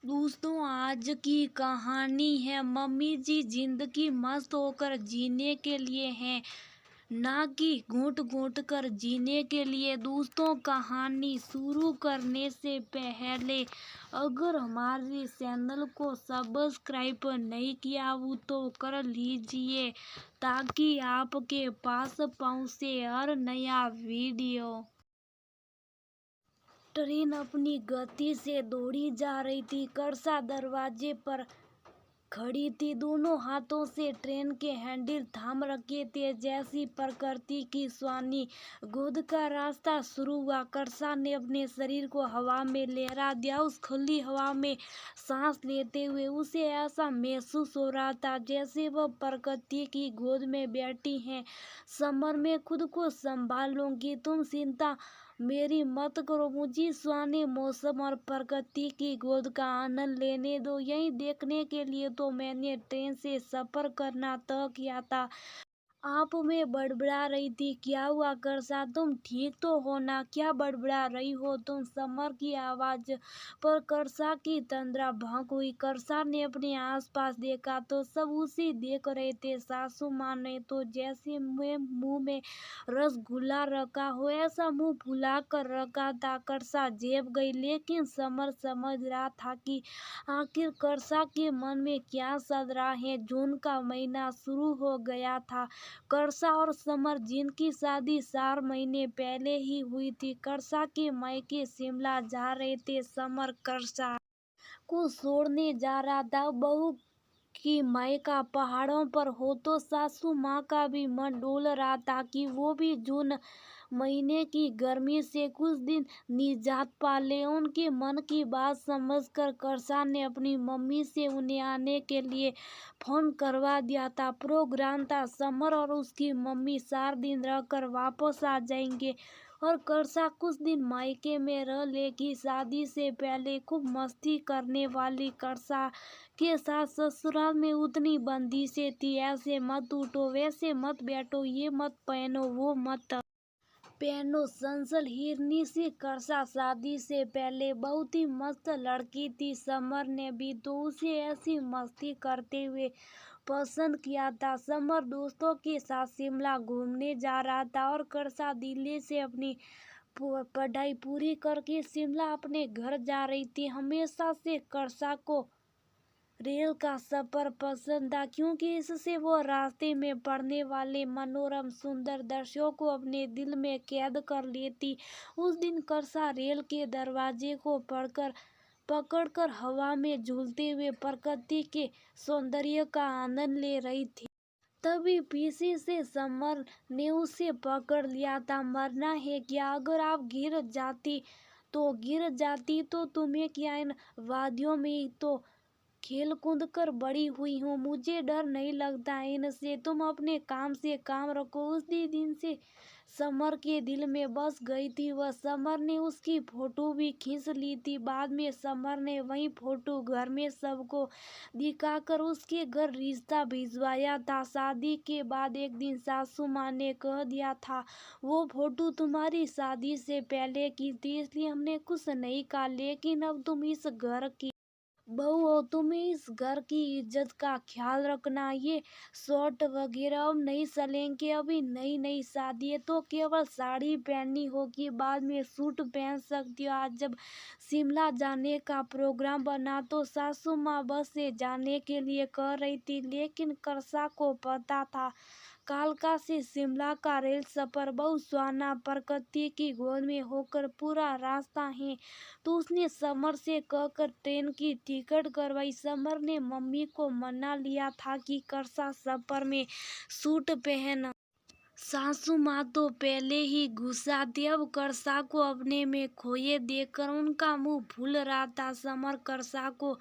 दोस्तों, आज की कहानी है मम्मी जी जिंदगी मस्त होकर जीने के लिए हैं, ना कि घूट घूट कर जीने के लिए। दोस्तों, कहानी शुरू करने से पहले अगर हमारे चैनल को सब्सक्राइब नहीं किया हो तो कर लीजिए, ताकि आपके पास पहुंचे हर नया वीडियो। ट्रेन अपनी गति से दौड़ी जा रही थी। कर्सा दरवाजे पर खड़ी थी, दोनों हाथों से ट्रेन के हैंडल थाम रखे थे। जैसी प्रकृति की स्वानी गोद का रास्ता शुरू हुआ, कर्सा ने अपने शरीर को हवा में लहरा दिया। उस खुली हवा में सांस लेते हुए उसे ऐसा महसूस हो रहा था जैसे वह प्रकृति की गोद में बैठी हैं। समर, मैं खुद को संभाल लूंगी, तुम चिंता मेरी मत करो। मुझे सुहाने मौसम और प्रकृति की गोद का आनंद लेने दो। यही देखने के लिए तो मैंने ट्रेन से सफर करना तय किया था। आप में बड़बड़ा रही थी, क्या हुआ कर्सा, तुम ठीक तो हो ना? क्या बड़बड़ा रही हो तुम? समर की आवाज पर कर्सा की तंद्रा भंग हुई। कर्सा ने अपने आसपास देखा तो सब उसी देख रहे थे। सासू माँ ने तो जैसे मुंह में रसगुल्ला रखा हो ऐसा मुंह फुला कर रखा था। कर्सा झेप गई, लेकिन समर समझ रहा था कि आखिर कर्सा के मन में क्या चल रहा है। जून का महीना शुरू हो गया था। कर्सा और समर, जिनकी शादी 4 महीने पहले ही हुई थी, कर्सा के मायके शिमला जा रहे थे। समर कर्सा को छोड़ने जा रहा था। बहू की मायका पहाड़ों पर हो तो सासू माँ का भी मन डोल रहा था कि वो भी जून महीने की गर्मी से कुछ दिन निजात पा ले। उनके मन की बात समझकर कर्सा ने अपनी मम्मी से उन्हें आने के लिए फोन करवा दिया था। प्रोग्राम था, समर और उसकी मम्मी 4 दिन रहकर वापस आ जाएंगे और कर्सा कुछ दिन मायके में रह लेगी। शादी से पहले खूब मस्ती करने वाली कर्सा के साथ ससुराल में उतनी बंदिशें थी। ऐसे मत उठो, वैसे मत बैठो, ये मत पहनो, वो मत पहनो। संसल हिरनी सी कर्सा शादी से पहले बहुत ही मस्त लड़की थी। समर ने भी तो उसे ऐसी मस्ती करते हुए पसंद किया था। समर दोस्तों के साथ शिमला घूमने जा रहा था और कर्सा दिल्ली से अपनी पढ़ाई पूरी करके शिमला अपने घर जा रही थी। हमेशा से कर्सा को रेल का सफर पसंद था, क्योंकि इससे वो रास्ते में पड़ने वाले मनोरम सुंदर दृश्यों को अपने दिल में कैद कर लेती। उस दिन कर्सा रेल के दरवाजे को पकड़कर हवा में झूलते हुए प्रकृति के सौंदर्य का आनंद ले रही थी। तभी पीछे से समर ने उसे पकड़ लिया था। मरना है क्या? अगर आप गिर जाती तो तुम्हें क्या? इन वादियों में ही तो खेल कूद कर बड़ी हुई हूँ, मुझे डर नहीं लगता इनसे। तुम अपने काम से काम रखो। उसी दिन से समर के दिल में बस गई थी वह। समर ने उसकी फोटो भी खींच ली थी। बाद में समर ने वही फोटो घर में सबको दिखाकर उसके घर रिश्ता भिजवाया था। शादी के बाद एक दिन सासू माँ ने कह दिया था, वो फोटो तुम्हारी शादी से पहले की थी, इसलिए हमने कुछ नहीं कहा, लेकिन अब तुम इस घर की बहू हो, तुम्हें इस घर की इज्जत का ख्याल रखना। ये शॉर्ट वगैरह अब नहीं चलेंगे, अभी नई नई शादी है तो केवल साड़ी पहननी होगी, बाद में सूट पहन सकती हो। आज जब शिमला जाने का प्रोग्राम बना तो सासू माँ बस से जाने के लिए कह रही थी, लेकिन कर्सा को पता था कालका से शिमला का रेल सफर बहुत सुहाना प्रकृति की गोद में होकर पूरा रास्ता है। तो उसने समर से कहकर ट्रेन की टिकट करवाई। समर ने मम्मी को मना लिया था कि कर्सा सफर में सूट पहन। सासू माँ तो पहले ही गुस्सा थी। अब कर्सा को अपने में खोए देखकर उनका मुंह फूल रहा था। समर कर्सा को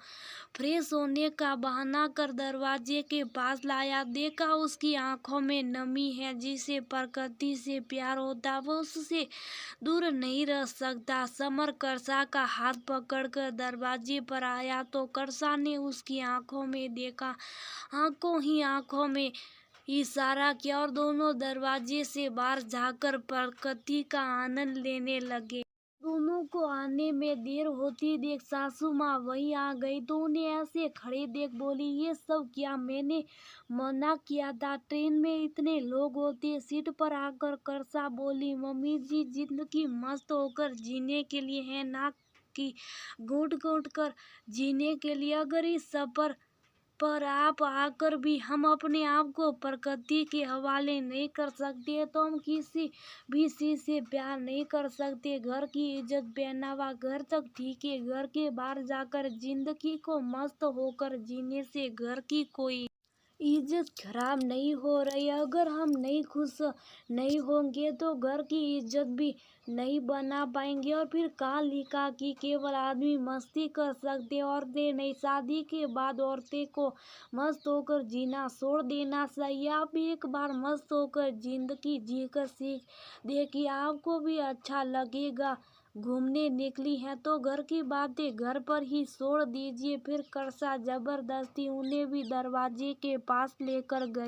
फ्रेश होने का बहाना कर दरवाजे के पास लाया। देखा उसकी आंखों में नमी है। जिसे प्रकृति से प्यार होता वो उससे दूर नहीं रह सकता। समर कर्सा का हाथ पकड़कर दरवाजे पर आया तो कर्सा ने उसकी आंखों में देखा, आंखों ही आंखों में इशारा किया और दोनों दरवाजे से बाहर झांककर प्रकृति का आनंद लेने लगे। दोनों को आने में देर होती देख सासू माँ वहीं आ गई तो उन्हें ऐसे खड़े देख बोली, ये सब क्या? मैंने मना किया था, ट्रेन में इतने लोग होते। सीट पर आकर करसा बोली, मम्मी जी जिंदगी मस्त होकर जीने के लिए है, ना कि घूट घूट कर जीने के लिए। अगर इस सफर पर आप आकर भी हम अपने आप को प्रकृति के हवाले नहीं कर सकते तो हम किसी भी चीज से प्यार नहीं कर सकते। घर की इज्जत पहनावा घर तक ठीक है, घर के बाहर जाकर जिंदगी को मस्त होकर जीने से घर की कोई इज्जत खराब नहीं हो रही। अगर हम नहीं खुश नहीं होंगे तो घर की इज्जत भी नहीं बना पाएंगे। और फिर कहा लिखा कि केवल आदमी मस्ती कर सकते, औरतें नहीं। शादी के बाद औरतें को मस्त होकर जीना छोड़ देना चाहिए। आप एक बार मस्त होकर जिंदगी जीकर सीख देखिए, आपको भी अच्छा लगेगा। घूमने निकली हैं तो घर की बातें घर पर ही छोड़ दीजिए। फिर करसा जबरदस्ती उन्हें भी दरवाजे के पास लेकर गई।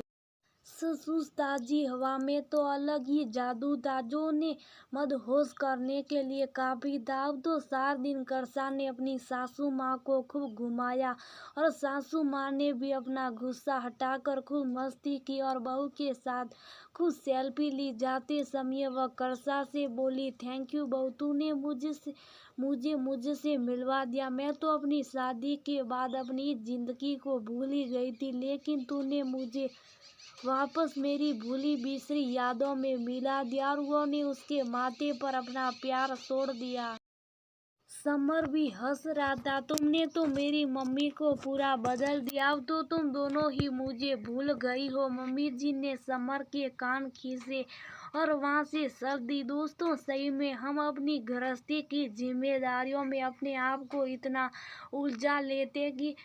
ससुर ताजी हवा में तो अलग ही जादू था जो उन्हें मदहोश करने के लिए काफी था। अब तो 4 दिन करसा ने अपनी सासू माँ को खूब घुमाया और सासू माँ ने भी अपना गुस्सा हटाकर खूब मस्ती की और बहू के साथ खूब सेल्फी ली। जाते समय वह करसा से बोली, थैंक यू बहू, तूने मुझसे मिलवा दिया। मैं तो अपनी शादी के बाद अपनी जिंदगी को भूल ही गई थी, लेकिन तूने मुझे वापस मेरी भूली बिसरी यादों में मिला दिया। और वो ने उसके माथे पर अपना प्यार छोड़ दिया। समर भी हंस रहा था, तुमने तो मेरी मम्मी को पूरा बदल दिया, अब तो तुम दोनों ही मुझे भूल गई हो। मम्मी जी ने समर के कान खींचे और वहां से शब्द दी, दोस्तों सही में हम अपनी गृहस्थी की जिम्मेदारियों में अपने आप को इतना उलझा लेते कि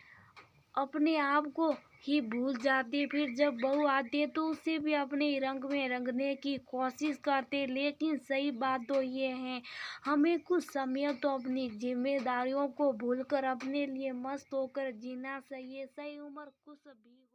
अपने आप को ही भूल जाते। फिर जब बहू आते तो उसे भी अपने रंग में रंगने की कोशिश करते। लेकिन सही बात तो ये है, हमें कुछ समय तो अपनी जिम्मेदारियों को भूलकर अपने लिए मस्त होकर जीना चाहिए। सही उम्र कुछ भी